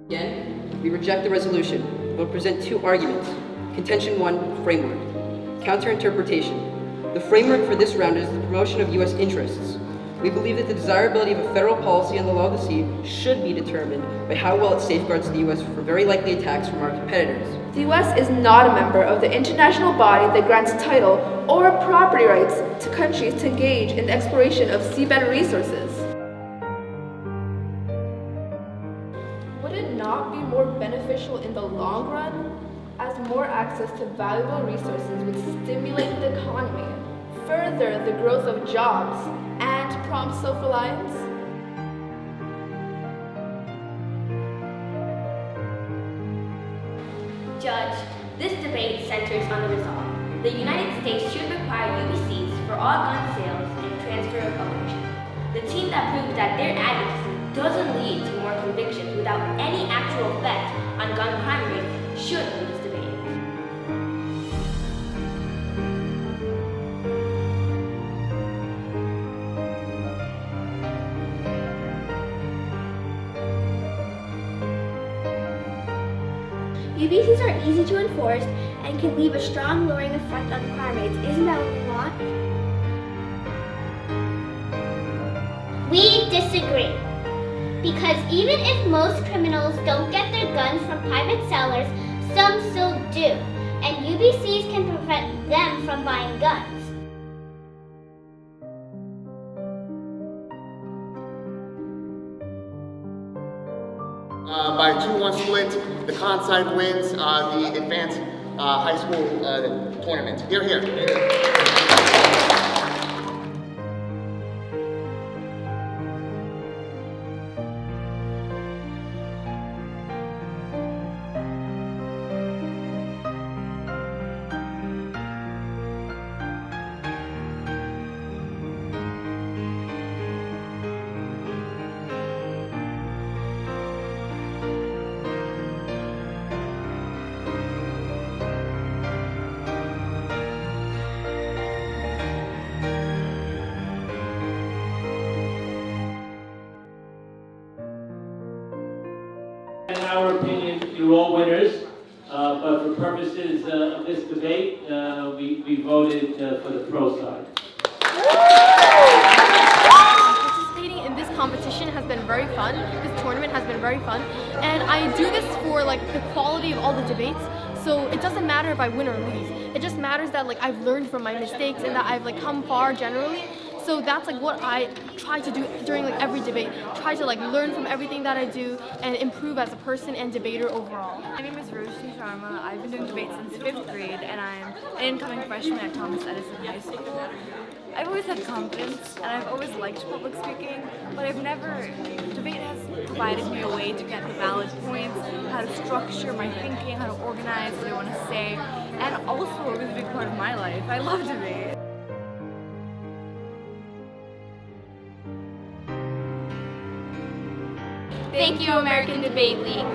Again, we reject the resolution. We'll present two arguments. Contention 1, framework. Counterinterpretation. The framework for this round is the promotion of U.S. interests. We believe that the desirability of a federal policy on the law of the sea should be determined by how well it safeguards the U.S. for very likely attacks from our competitors. The U.S. is not a member of the international body that grants title or property rights to countries to engage in the exploration of seabed resources. Would it not be more beneficial in the long run, as more access to valuable resources would stimulate the economy, further the growth of jobs, and prompt self-reliance? Judge, this debate centers on the resolve. The United States should require UBCs for all gun sales and transfer of ownership. The team that proves that their advocacy doesn't lead to more convictions without any actual effect on gun crime rates should win this debate. UBCs are easy to enforce and can leave a strong lowering effect on crime rates. Isn't that what we want? We disagree. Because even if most criminals don't get their guns from private sellers, some still do. And UBCs can prevent them from buying guns. By a 2-1 split, the con side wins the advanced high school tournament. Here, here. In our opinion, you're all winners, but for purposes of this debate, we voted for the pro side. Participating in this competition has been very fun. This tournament has been very fun, and I do this for the quality of all the debates. So it doesn't matter if I win or lose. It just matters that I've learned from my mistakes and that I've come far generally. So that's what I try to do during every debate. Try to learn from everything that I do and improve as a person and debater overall. My name is Roshni Sharma. I've been doing debate since 5th grade and I'm an incoming freshman at Thomas Edison High School. I've always had confidence and I've always liked public speaking, but debate has provided me a way to get the valid points, how to structure my thinking, how to organize what I want to say, and also a really big part of my life. I love debate. Thank you, American Debate League.